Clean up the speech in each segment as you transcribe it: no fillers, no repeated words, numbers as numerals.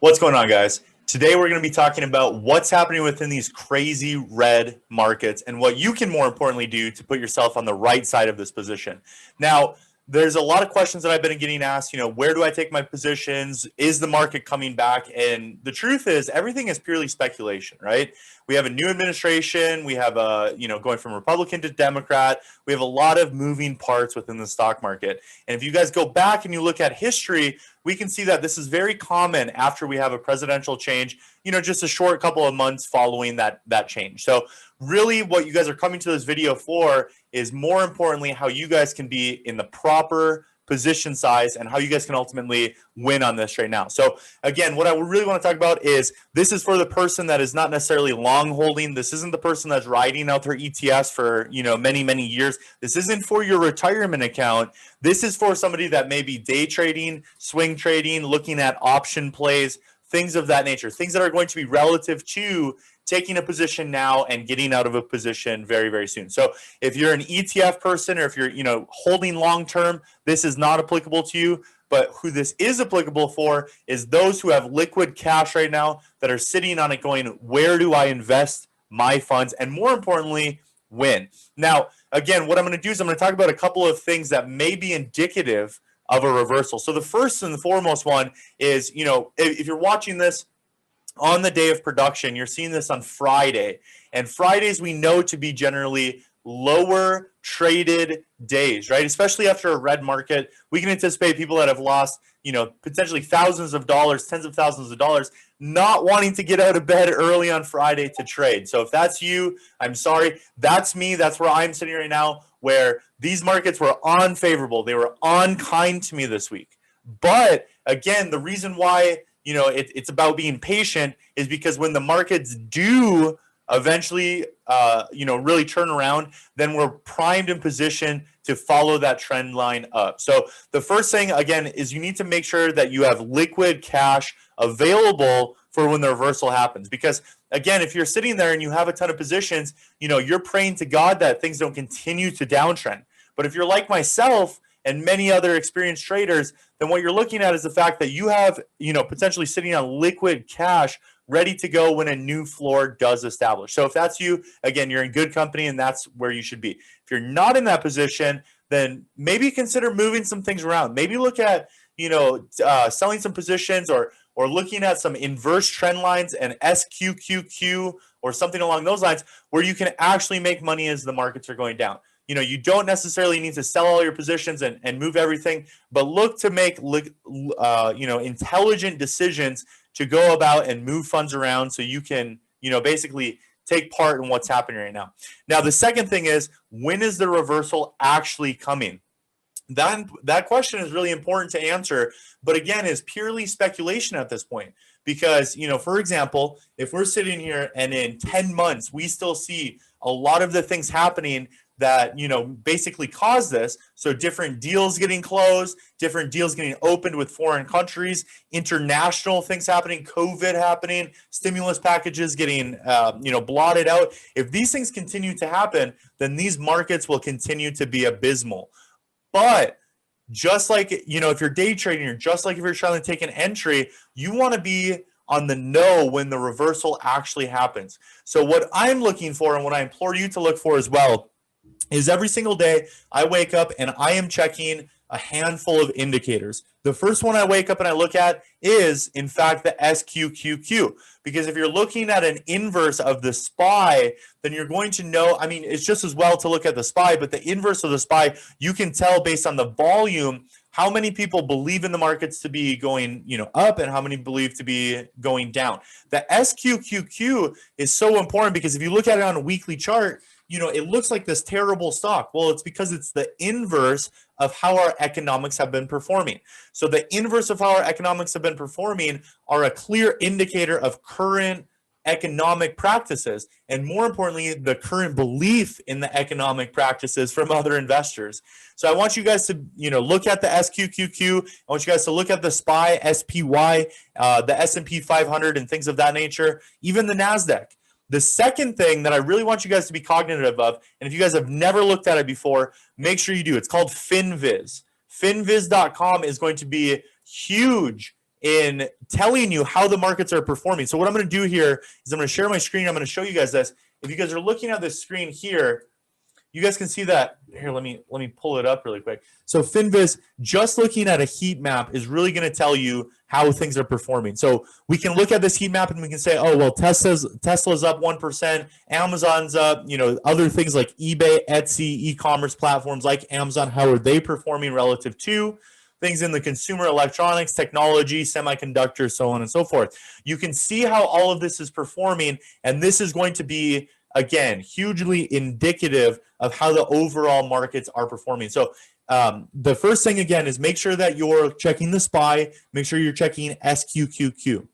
What's going on, guys? Today we're going to be talking about what's happening within these crazy red markets and what you can more importantly do to put yourself on the right side of this position. Now, there's a lot of questions that I've been getting asked, where do I take my positions? Is the market coming back? And the truth is everything is purely speculation, right? We have a new administration, we have going from Republican to Democrat. We have a lot of moving parts within the stock market. And if you guys go back and you look at history, we can see that this is very common after we have a presidential change, just a short couple of months following that change. So really what you guys are coming to this video for is more importantly how you guys can be in the proper position size and how you guys can ultimately win on this right now. So again, what I really want to talk about is this is for the person that is not necessarily long holding. This isn't the person that's riding out their ETFs for, many years. This isn't for your retirement account. This is for somebody that may be day trading, swing trading, looking at option plays, things of that nature, things that are going to be relative to taking a position now and getting out of a position very, very soon. So if you're an ETF person or if you're, holding long term, this is not applicable to you. But who this is applicable for is those who have liquid cash right now that are sitting on it going, where do I invest my funds? And more importantly, when. Now, again, what I'm going to do is I'm going to talk about a couple of things that may be indicative of a reversal. So the first and the foremost one is, if you're watching this on the day of production, you're seeing this on Friday. And Fridays we know to be generally lower traded days, right? Especially after a red market, we can anticipate people that have lost, potentially thousands of dollars, tens of thousands of dollars, not wanting to get out of bed early on Friday to trade. So if that's you, I'm sorry. That's me. That's where I'm sitting right now, where these markets were unfavorable. They were unkind to me this week. But again, the reason why it's about being patient is because when the markets do eventually, really turn around, then we're primed in position to follow that trend line up. So the first thing, again, is you need to make sure that you have liquid cash available for when the reversal happens. Because again, if you're sitting there and you have a ton of positions, you're praying to God that things don't continue to downtrend. But if you're like myself and many other experienced traders, then what you're looking at is the fact that you have, potentially sitting on liquid cash ready to go when a new floor does establish. So if that's you, again, you're in good company and that's where you should be. If you're not in that position, then maybe consider moving some things around. Maybe look at, selling some positions or looking at some inverse trend lines and SQQQ or something along those lines where you can actually make money as the markets are going down. You don't necessarily need to sell all your positions and move everything, but look to make, intelligent decisions to go about and move funds around so you can, basically take part in what's happening right now. Now, the second thing is, when is the reversal actually coming? That question is really important to answer, but again, is purely speculation at this point. Because, for example, if we're sitting here and in 10 months, we still see a lot of the things happening that, basically cause this. So different deals getting closed, different deals getting opened with foreign countries, international things happening, COVID happening, stimulus packages getting, blotted out. If these things continue to happen, then these markets will continue to be abysmal. But just like, if you're day trading or just like if you're trying to take an entry, you want to be on the know when the reversal actually happens. So what I'm looking for and what I implore you to look for as well is every single day I wake up and I am checking a handful of indicators. The first one I wake up and I look at is, in fact, the SQQQ. Because if you're looking at an inverse of the SPY, then you're going to know, it's just as well to look at the SPY, but the inverse of the SPY, you can tell based on the volume how many people believe in the markets to be going, up and how many believe to be going down. The SQQQ is so important because if you look at it on a weekly chart, it looks like this terrible stock. Well, it's because it's the inverse of how our economics have been performing. So the inverse of how our economics have been performing are a clear indicator of current economic practices, and more importantly, the current belief in the economic practices from other investors. So I want you guys to, look at the SQQQ. I want you guys to look at the SPY, SPY, the S&P 500 and things of that nature, even the NASDAQ. The second thing that I really want you guys to be cognitive of, and if you guys have never looked at it before, make sure you do. It's called FinViz. FinViz.com is going to be huge in telling you how the markets are performing. So what I'm going to do here is I'm going to share my screen. I'm going to show you guys this. If you guys are looking at this screen here, you guys can see that here. Let me pull it up really quick. So FinViz, just looking at a heat map is really going to tell you how things are performing. So we can look at this heat map and we can say, oh, well, Tesla's up 1%, Amazon's up, other things like eBay, Etsy, e-commerce platforms like Amazon, how are they performing relative to things in the consumer electronics, technology, semiconductors, so on and so forth. You can see how all of this is performing, and this is going to be, again, hugely indicative of how the overall markets are performing. So the first thing, again, is make sure that you're checking the SPY. Make sure you're checking SQQQ.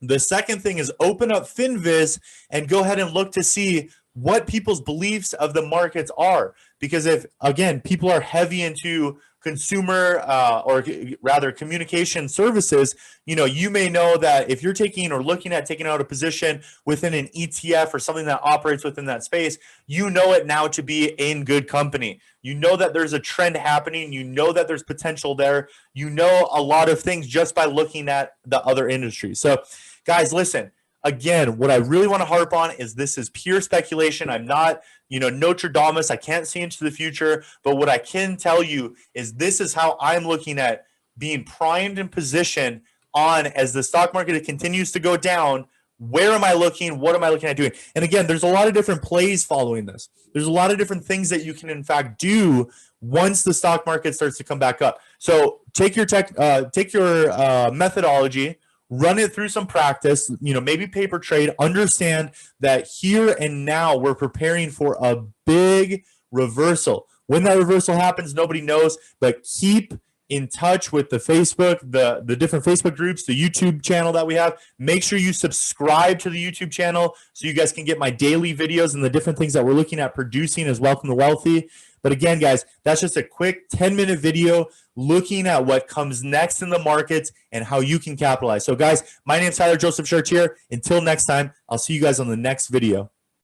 The second thing is open up FinViz and go ahead and look to see what people's beliefs of the markets are. Because if, again, people are heavy into consumer or rather communication services, you may know that if you're taking or looking at taking out a position within an ETF or something that operates within that space, you know it now to be in good company. You know that there's a trend happening. You know that there's potential there. You know a lot of things just by looking at the other industries. So guys, listen, again, what I really want to harp on is this is pure speculation. I'm not, Nostradamus. I can't see into the future, but what I can tell you is this is how I'm looking at being primed and positioned on as the stock market continues to go down. Where am I looking? What am I looking at doing? And again, there's a lot of different plays following this. There's a lot of different things that you can, in fact, do once the stock market starts to come back up. So take your methodology, run it through some practice, maybe paper trade, understand that here and now we're preparing for a big reversal. When that reversal happens, nobody knows, but keep in touch with the Facebook, the different Facebook groups, the YouTube channel that we have. Make sure you subscribe to the YouTube channel so you guys can get my daily videos and the different things that we're looking at producing as Welcome to Wealthy. But again, guys, that's just a quick 10-minute video looking at what comes next in the markets and how you can capitalize. So guys, my name is Tyler Joseph Chartier. Until next time, I'll see you guys on the next video.